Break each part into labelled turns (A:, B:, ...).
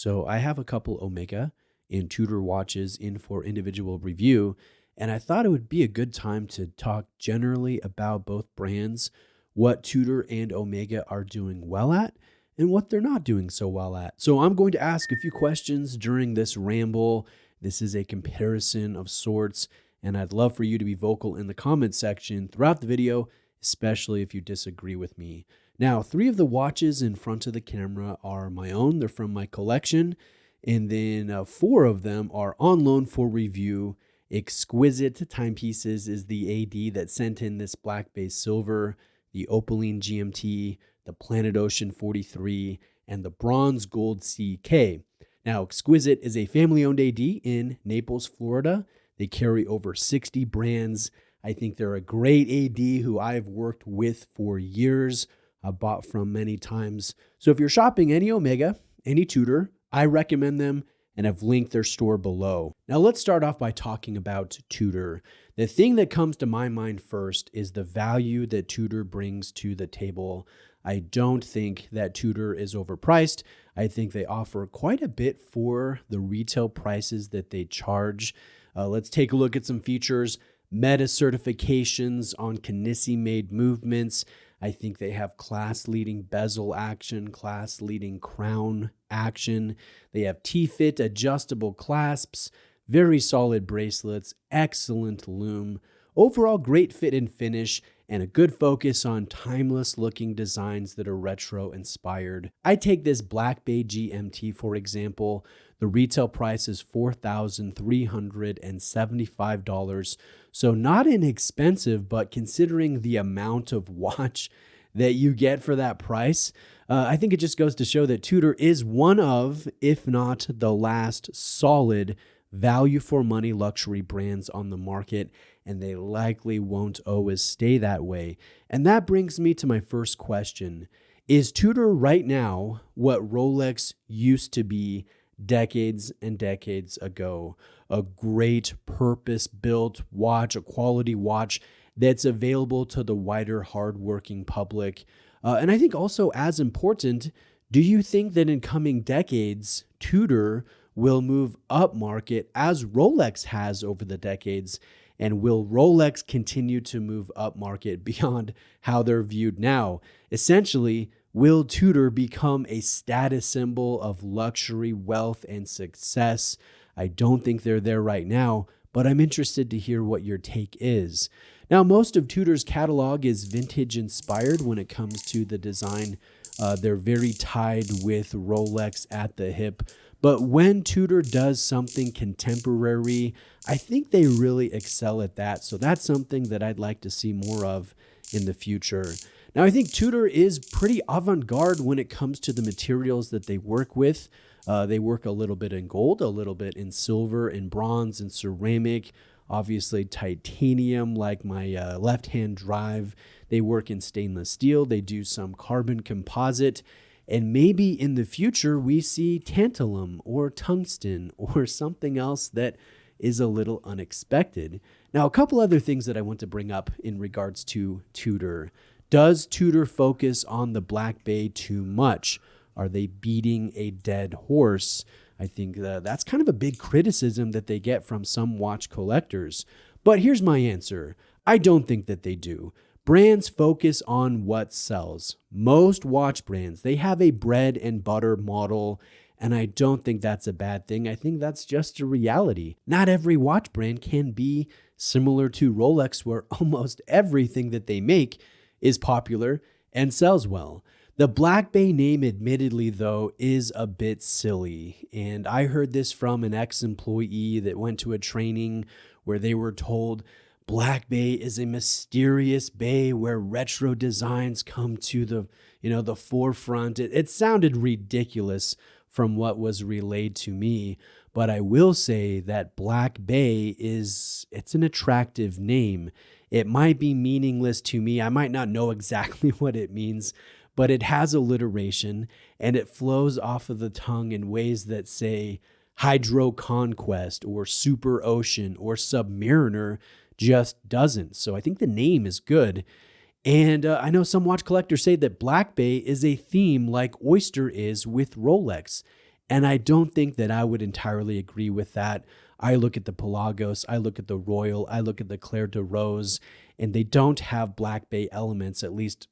A: So I have a couple Omega and Tudor watches in for individual review, and I thought it would be a good time to talk generally about both brands, what Tudor and Omega are doing well at, and what they're not doing so well at. So I'm going to ask a few questions during this ramble. This is a comparison of sorts, and I'd love for you to be vocal in the comment section throughout the video, especially if you disagree with me. Now, 3 of the watches in front of the camera are my own. They're from my collection. And then 4 of them are on loan for review. Exquisite Timepieces is the AD that sent in this Black Bay Silver, the Opaline GMT, the Planet Ocean 43, and the Bronze Gold CK. Now, Exquisite is a family-owned AD in Naples, Florida. They carry over 60 brands. I think they're a great AD who I've worked with for years. I've bought from many times. So if you're shopping any Omega, any Tudor, I recommend them, and I've linked their store below. Now let's start off by talking about Tudor. The thing that comes to my mind first is the value that Tudor brings to the table. I don't think that Tudor is overpriced. I think they offer quite a bit for the retail prices that they charge. Let's take a look at some features. Meta certifications on Canisi-made movements. I think they have class-leading bezel action, class-leading crown action. They have T-fit adjustable clasps, very solid bracelets, excellent lume, overall great fit and finish, and a good focus on timeless-looking designs that are retro-inspired. I take this Black Bay GMT, for example. The retail price is $4,375, so not inexpensive, but considering the amount of watch that you get for that price, I think it just goes to show that Tudor is one of, if not the last, solid value for money luxury brands on the market, and they likely won't always stay that way. And that brings me to my first question. Is Tudor right now what Rolex used to be decades and decades ago? A great purpose-built watch, a quality watch that's available to the wider hardworking public. And I think also as important, do you think that in coming decades, Tudor will move up market as Rolex has over the decades? And will Rolex continue to move up market beyond how they're viewed now? Essentially, will Tudor become a status symbol of luxury, wealth, and success? I don't think they're there right now, but I'm interested to hear what your take is. Now, most of Tudor's catalog is vintage inspired when it comes to the design. They're very tied with Rolex at the hip. But when Tudor does something contemporary, I think they really excel at that. So that's something that I'd like to see more of in the future. Now, I think Tudor is pretty avant-garde when it comes to the materials that they work with. They work a little bit in gold, a little bit in silver, in bronze, and ceramic. Obviously, titanium, like my left-hand drive. They work in stainless steel. They do some carbon composite. And maybe in the future, we see tantalum or tungsten or something else that is a little unexpected. Now, a couple other things that I want to bring up in regards to Tudor. Does Tudor focus on the Black Bay too much? Are they beating a dead horse? I think that's kind of a big criticism that they get from some watch collectors. But here's my answer. I don't think that they do. Brands focus on what sells. Most watch brands, they have a bread and butter model, and I don't think that's a bad thing. I think that's just a reality. Not every watch brand can be similar to Rolex, where almost everything that they make is popular and sells well. The Black Bay name, admittedly, though, is a bit silly. And I heard this from an ex-employee that went to a training where they were told Black Bay is a mysterious bay where retro designs come to the forefront. It sounded ridiculous from what was relayed to me, but I will say that Black Bay it's an attractive name. It might be meaningless to me. I might not know exactly what it means, but it has alliteration and it flows off of the tongue in ways that say hydro conquest or super ocean or submariner just doesn't. So I think the name is good. And I know some watch collectors say that Black Bay is a theme like Oyster is with Rolex. And I don't think that I would entirely agree with that. I look at the Pelagos, I look at the Royal, I look at the Claire de Rose, and they don't have Black Bay elements, at least,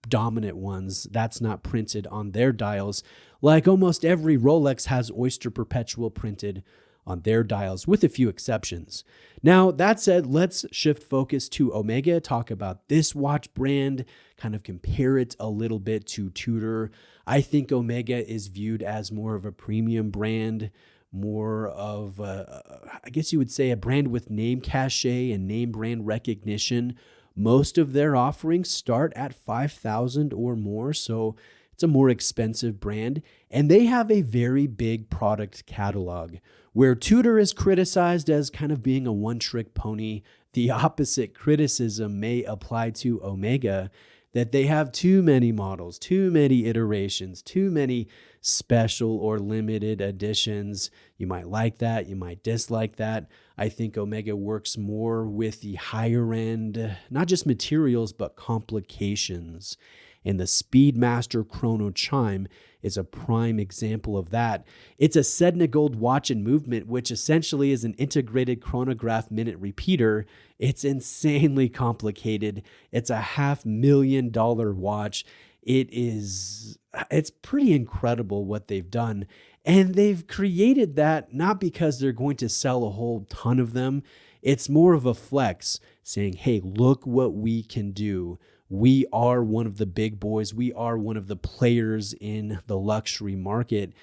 A: dominant ones. That's not printed on their dials. Like almost every Rolex has Oyster Perpetual printed on their dials, with a few exceptions. Now, that said, let's shift focus to Omega, talk about this watch brand, kind of compare it a little bit to Tudor. I think Omega is viewed as more of a premium brand, more of, I guess you would say, a brand with name cachet and name brand recognition. Most of their offerings start at $5,000 or more, so it's a more expensive brand, and they have a very big product catalog. Where Tudor is criticized as kind of being a one-trick pony, the opposite criticism may apply to Omega, that they have too many models, too many iterations, too many special or limited editions. You might like that, you might dislike that. I think Omega works more with the higher end, not just materials, but complications. And the Speedmaster Chrono Chime is a prime example of that. It's a Sedna Gold watch and movement, which essentially is an integrated chronograph minute repeater. It's insanely complicated. It's a $500,000 watch. It's pretty incredible what they've done. And they've created that not because they're going to sell a whole ton of them. It's more of a flex, saying, hey, look what we can do. We are one of the big boys. We are one of the players in the luxury market.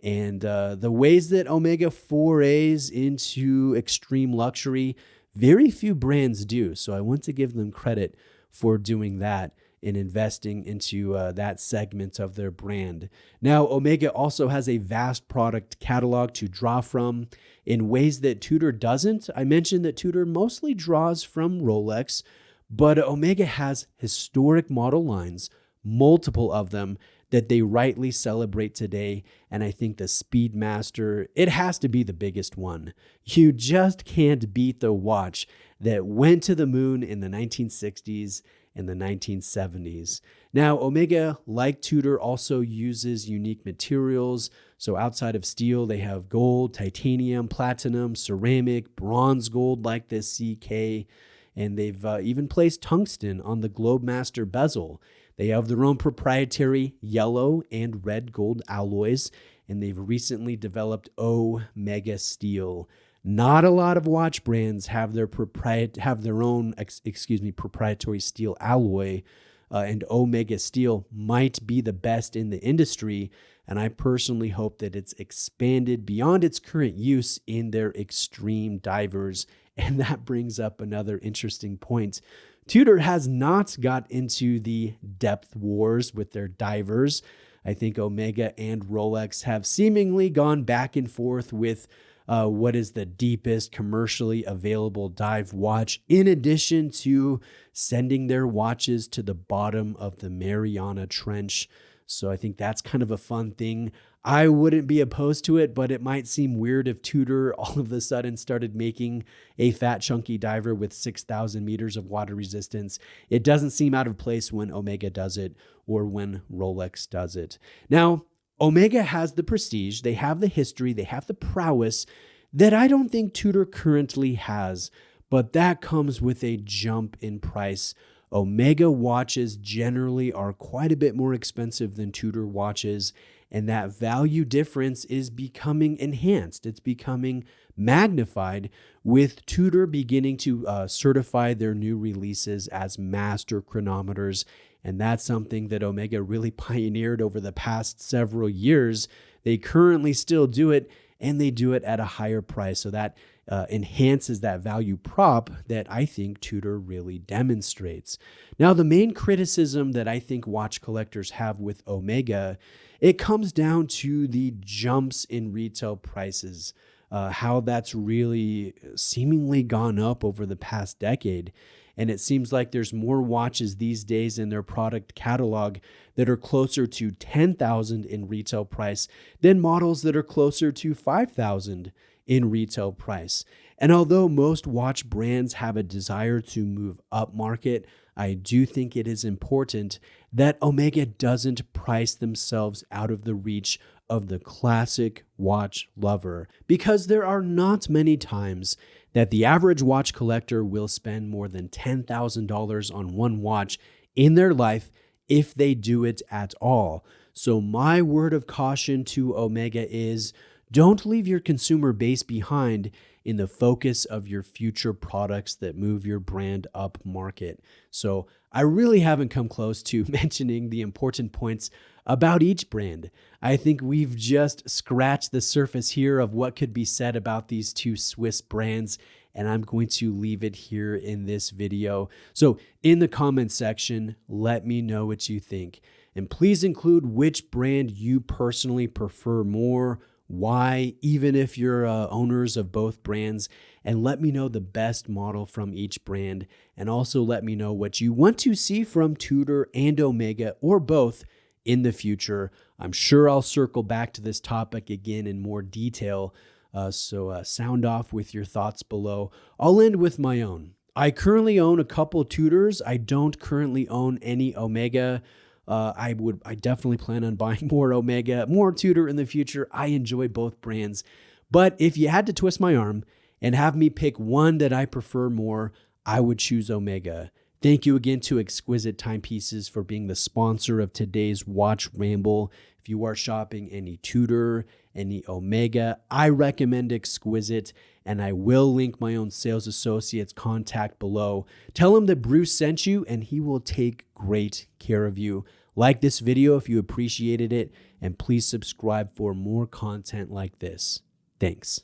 A: And the ways that Omega forays into extreme luxury, very few brands do. So I want to give them credit for doing that and investing into that segment of their brand. Now, Omega also has a vast product catalog to draw from in ways that Tudor doesn't. I mentioned that Tudor mostly draws from Rolex, but Omega has historic model lines, multiple of them, that they rightly celebrate today. And I think the Speedmaster, it has to be the biggest one. You just can't beat the watch that went to the moon in the 1960s and the 1970s. Now, Omega, like Tudor, also uses unique materials. So outside of steel, they have gold, titanium, platinum, ceramic, bronze gold like this CK. And they've even placed tungsten on the Globemaster bezel. They have their own proprietary yellow and red gold alloys, and they've recently developed Omega steel. Not a lot of watch brands have their own proprietary steel alloy, and Omega steel might be the best in the industry. And I personally hope that it's expanded beyond its current use in their extreme divers. And that brings up another interesting point. Tudor has not got into the depth wars with their divers. I think Omega and Rolex have seemingly gone back and forth with what is the deepest commercially available dive watch, in addition to sending their watches to the bottom of the Mariana Trench. So I think that's kind of a fun thing. I wouldn't be opposed to it, but it might seem weird if Tudor all of a sudden started making a fat, chunky diver with 6,000 meters of water resistance. It doesn't seem out of place when Omega does it or when Rolex does it. Now, Omega has the prestige, they have the history, they have the prowess that I don't think Tudor currently has, but that comes with a jump in price. Omega watches generally are quite a bit more expensive than Tudor watches, and that value difference is becoming enhanced. It's becoming magnified with Tudor beginning to certify their new releases as master chronometers, and that's something that Omega really pioneered over the past several years. They currently still do it, and they do it at a higher price, so that enhances that value prop that I think Tudor really demonstrates. Now, the main criticism that I think watch collectors have with Omega, it comes down to the jumps in retail prices, how that's really seemingly gone up over the past decade. And it seems like there's more watches these days in their product catalog that are closer to $10,000 in retail price than models that are closer to $5,000 in retail price. And although most watch brands have a desire to move up market, I do think it is important that Omega doesn't price themselves out of the reach of the classic watch lover, because there are not many times that the average watch collector will spend more than $10,000 on one watch in their life if they do it at all. So my word of caution to Omega is don't leave your consumer base behind in the focus of your future products that move your brand up market. So I really haven't come close to mentioning the important points about each brand. I think we've just scratched the surface here of what could be said about these two Swiss brands, and I'm going to leave it here in this video. So in the comments section, let me know what you think. And please include which brand you personally prefer more, why, even if you're owners of both brands, and let me know the best model from each brand. And also let me know what you want to see from Tudor and Omega, or both, in the future. I'm sure I'll circle back to this topic again in more detail. So sound off with your thoughts below. I'll end with my own. I currently own a couple Tudors. I don't currently own any Omega. I definitely plan on buying more Omega, more Tudor in the future. I enjoy both brands. But if you had to twist my arm and have me pick one that I prefer more, I would choose Omega. Thank you again to Exquisite Timepieces for being the sponsor of today's Watch Ramble. If you are shopping any Tudor, any Omega, I recommend Exquisite, and I will link my own sales associate's contact below. Tell him that Bruce sent you, and he will take great care of you. Like this video if you appreciated it, and please subscribe for more content like this. Thanks.